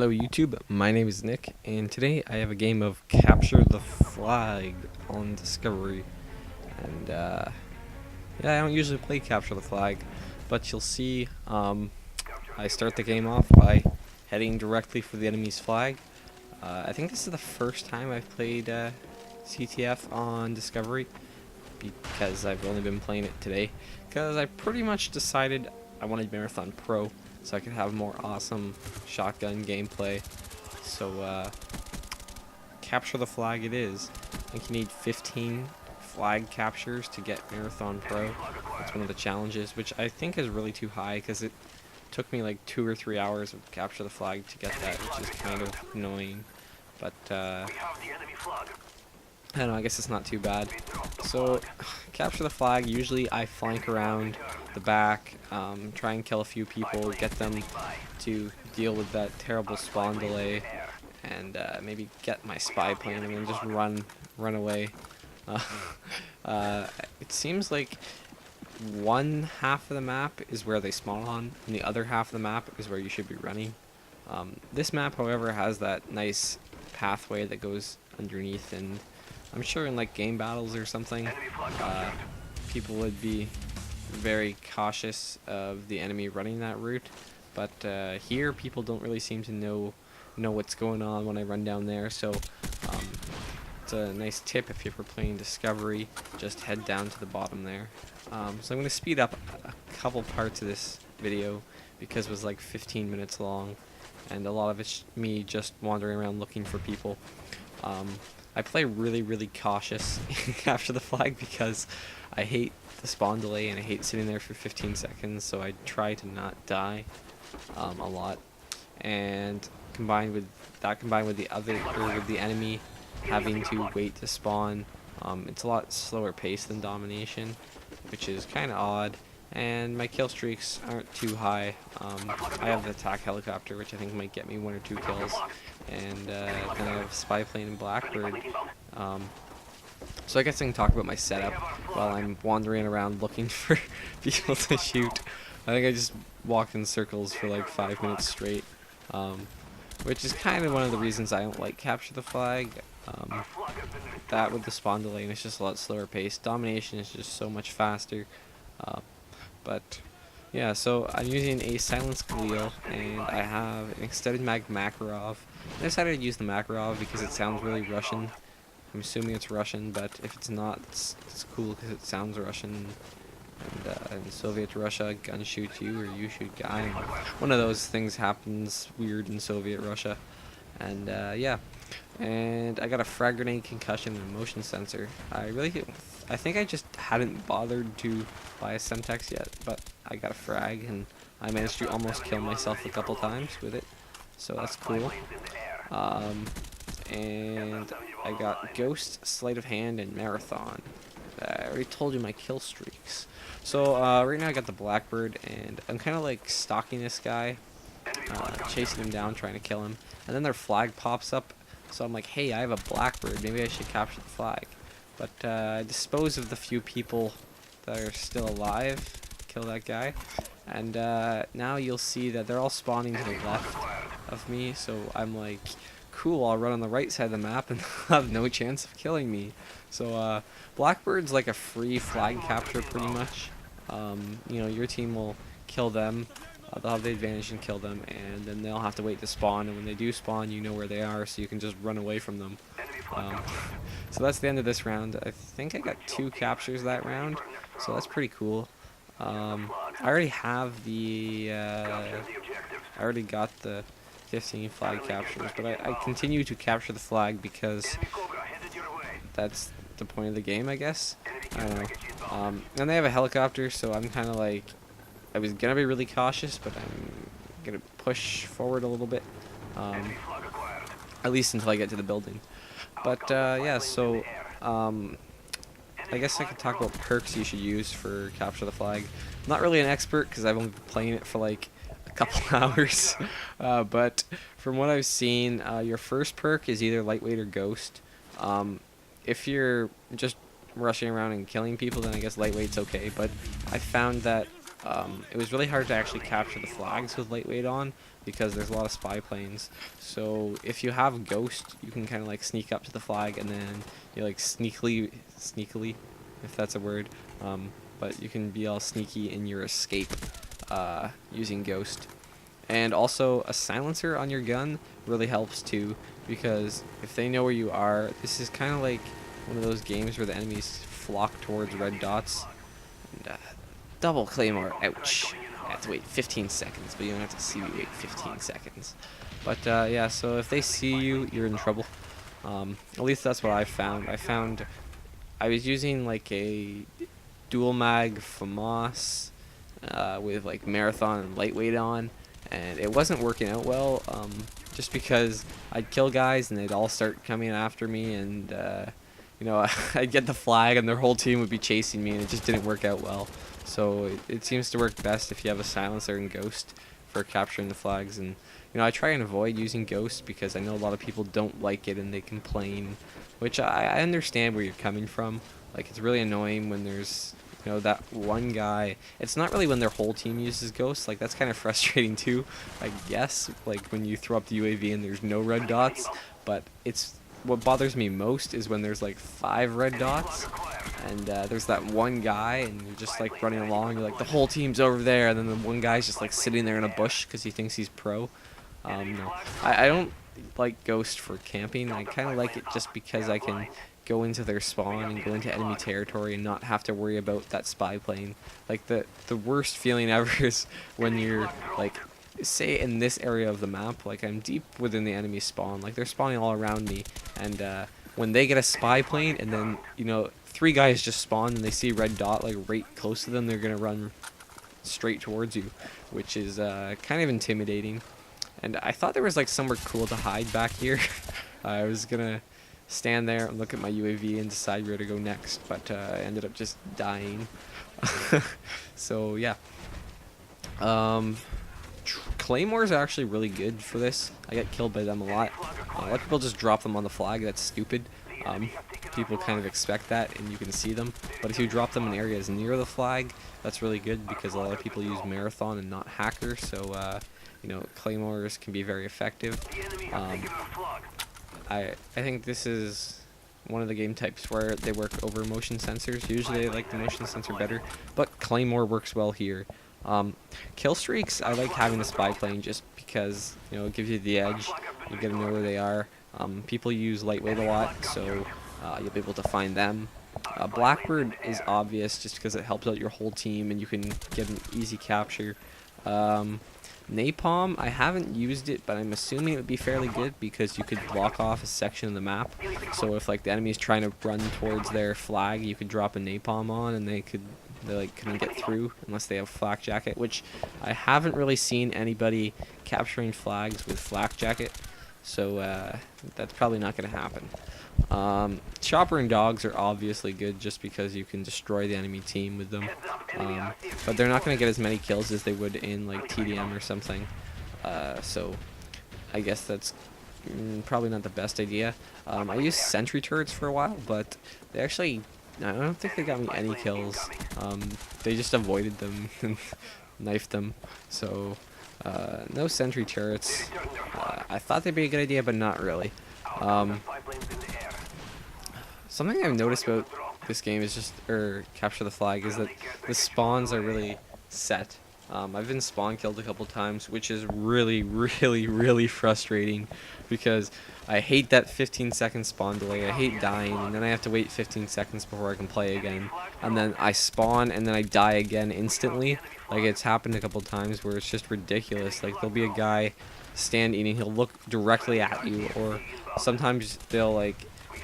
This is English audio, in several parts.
Hello YouTube, my name is Nick, and today I have a game of Capture the Flag on Discovery. And yeah, I don't usually play Capture the Flag, but you'll see I start the game off by heading directly for the enemy's flag. I think this is the first time I've played CTF on Discovery, because I've only been playing it today, because I pretty much decided I wanted Marathon Pro so I could have more awesome shotgun gameplay. So capture the flag it is. I think you need 15 flag captures to get Marathon Pro. That's one of the challenges, which I think is really too high because it took me like 2 or 3 hours of capture the flag to get that, which is kind of annoying. But I don't know, I guess it's not too bad. So, capture the flag, usually I flank around the back, try and kill a few people, get them to deal with that terrible spawn delay, and maybe get my spy plane and then just run away. It seems like one half of the map is where they spawn, and the other half of the map is where you should be running. This map, however, has that nice pathway that goes underneath, and I'm sure in like game battles or something, people would be very cautious of the enemy running that route. But here, people don't really seem to know what's going on when I run down there. So it's a nice tip if you're ever playing Discovery, just head down to the bottom there. So I'm going to speed up a couple parts of this video because it was like 15 minutes long, and a lot of it's me just wandering around looking for people. I play really cautious after the flag because I hate the spawn delay and I hate sitting there for 15 seconds, so I try to not die a lot. And combined with the enemy having to wait to spawn, it's a lot slower paced than Domination, which is kind of odd. And my kill streaks aren't too high. I have the attack helicopter, which I think might get me 1 or 2 kills, and then I have spy plane and Blackbird. So I guess I can talk about my setup while I'm wandering around looking for people to shoot. I think I just walked in circles for like 5 minutes straight, which is kind of one of the reasons I don't like Capture the Flag. That with the spawn delay, and it's just a lot slower paced. Domination is just so much faster. But yeah, so I'm using a silenced Galil, and I have an extended mag Makarov. I decided to use the Makarov because it sounds really Russian. I'm assuming it's Russian, but if it's not, it's cool because it sounds Russian. And in Soviet Russia, gun shoots you or you shoot guy. And one of those things happens weird in Soviet Russia. And yeah, and I got a frag grenade, concussion, and a motion sensor. I think I just hadn't bothered to buy a Semtex yet, but I got a frag, and I managed to almost kill myself a couple times with it, so that's cool. And I got Ghost, Sleight of Hand, and Marathon. I already told you my kill streaks. So right now I got the Blackbird, and I'm kind of like stalking this guy, chasing him down, trying to kill him, and then their flag pops up, so I'm like, hey, I have a Blackbird, maybe I should capture the flag. But I dispose of the few people that are still alive, kill that guy, and now you'll see that they're all spawning to the left of me, so I'm like, cool, I'll run on the right side of the map and they'll have no chance of killing me. So Blackbird's like a free flag capture pretty much. You know, your team will kill them, they'll have the advantage and kill them, and then they'll have to wait to spawn, and when they do spawn, you know where they are, so you can just run away from them. So that's the end of this round. I think I got 2 captures that round, so that's pretty cool. I already have the, I already got the 15 flag captures, but I continue to capture the flag because that's the point of the game, I guess. I don't know. And they have a helicopter, so I'm kind of like, I was gonna be really cautious, but I'm gonna push forward a little bit, at least until I get to the building. But yeah, so I guess I could talk about perks you should use for Capture the Flag. I'm not really an expert because I've only been playing it for like a couple hours, but from what I've seen, your first perk is either Lightweight or Ghost. If you're just rushing around and killing people, then I guess Lightweight's okay, but I found that it was really hard to actually capture the flags with lightweight on because there's a lot of spy planes. So if you have Ghost, you can kind of like sneak up to the flag and then you like sneakily, if that's a word, but you can be all sneaky in your escape using Ghost. And also a silencer on your gun really helps too, because if they know where you are, this is kind of like one of those games where the enemies flock towards red dots. And, double claymore, ouch. I have to wait 15 seconds, but you don't have to see me wait 15 seconds. But yeah, so if they see you, you're in trouble. At least that's what I found. I was using like a dual mag FAMAS with like marathon and lightweight on, and it wasn't working out well, just because I'd kill guys and they'd all start coming after me, and you know, I'd get the flag and their whole team would be chasing me, and it just didn't work out well. So it seems to work best if you have a silencer and Ghost for capturing the flags. And you know, I try and avoid using Ghost because I know a lot of people don't like it and they complain, which I understand where you're coming from. Like, it's really annoying when there's, you know, that one guy. It's not really when their whole team uses Ghost. Like, that's kind of frustrating too, I guess, like when you throw up the UAV and there's no red dots. But it's what bothers me most is when there's like 5 red dots and there's that one guy and you're just like running along, you're like, the whole team's over there, and then the one guy's just like sitting there in a bush because he thinks he's pro. No, I don't like Ghost for camping. I kind of like it just because I can go into their spawn and go into enemy territory and not have to worry about that spy plane. Like, the worst feeling ever is when you're like, say in this area of the map, like I'm deep within the enemy spawn, like they're spawning all around me, and when they get a spy plane and then, you know, 3 guys just spawn and they see a red dot like right close to them, they're gonna run straight towards you, which is kind of intimidating. And I thought there was like somewhere cool to hide back here. I was gonna stand there and look at my UAV and decide where to go next, but I ended up just dying. So yeah. Claymores are actually really good for this. I get killed by them a lot. A lot of people just drop them on the flag. That's stupid. People kind of expect that, and you can see them. But if you drop them in areas near the flag, that's really good because a lot of people use marathon and not hacker. So you know, claymores can be very effective. I think this is one of the game types where they work over motion sensors. Usually I like the motion sensor better, but claymore works well here. Killstreaks, I like having the spy plane just because, you know, it gives you the edge. You get to know where they are. People use lightweight a lot, so you'll be able to find them. Blackbird is obvious just because it helps out your whole team and you can get an easy capture. Napalm, I haven't used it, but I'm assuming it would be fairly good because you could block off a section of the map. So if like the enemy's trying to run towards their flag, you could drop a napalm on and they like couldn't get through unless they have flak jacket, which I haven't really seen anybody capturing flags with flak jacket, so that's probably not going to happen. Chopper and dogs are obviously good just because you can destroy the enemy team with them, but they're not going to get as many kills as they would in like TDM or something, so I guess that's probably not the best idea. I used sentry turrets for a while, but they actually, I don't think they got me any kills. They just avoided them and knifed them. So no sentry turrets. I thought they'd be a good idea, but not really. Something I've noticed about this game is just, Capture the Flag, is that the spawns are really set. I've been spawn killed a couple times, which is really, really, really frustrating because I hate that 15-second spawn delay. I hate dying, and then I have to wait 15 seconds before I can play again. And then I spawn, and then I die again instantly. Like, it's happened a couple times where it's just ridiculous. Like, there'll be a guy standing, and he'll look directly at you, or sometimes they'll, like,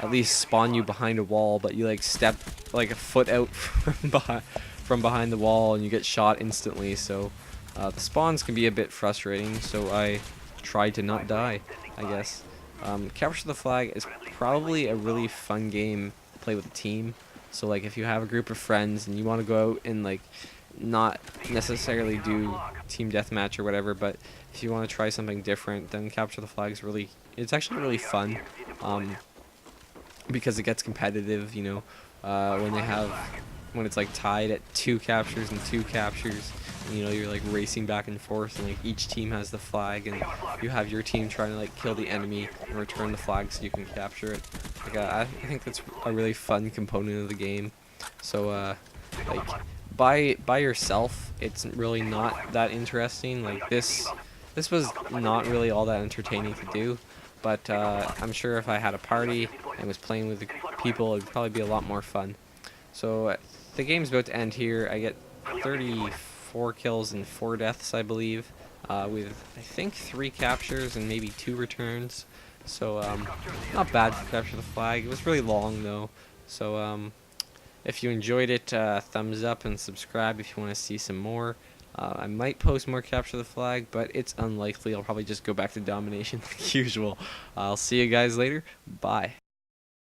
at least spawn you behind a wall, but you, like, step, like, a foot out from behind the wall, and you get shot instantly. So the spawns can be a bit frustrating, so I try to not die, I guess. Capture the Flag is probably a really fun game to play with a team. So like if you have a group of friends and you want to go out and like not necessarily do team deathmatch or whatever, but if you want to try something different, then Capture the Flag is really, it's actually really fun, because it gets competitive, you know, when they have when it's like tied at 2 captures and 2 captures, and, you know, you're like racing back and forth, and like each team has the flag, and you have your team trying to like kill the enemy and return the flag so you can capture it. Like I think that's a really fun component of the game. So like by yourself, it's really not that interesting. Like this was not really all that entertaining to do, but I'm sure if I had a party and was playing with people, it'd probably be a lot more fun. So the game's about to end here. I get 34 kills and 4 deaths, I believe, with I think 3 captures and maybe 2 returns. So not bad to capture the flag. It was really long though. So if you enjoyed it, thumbs up and subscribe if you want to see some more. I might post more capture the flag, but it's unlikely. I'll probably just go back to domination like usual. I'll see you guys later. Bye.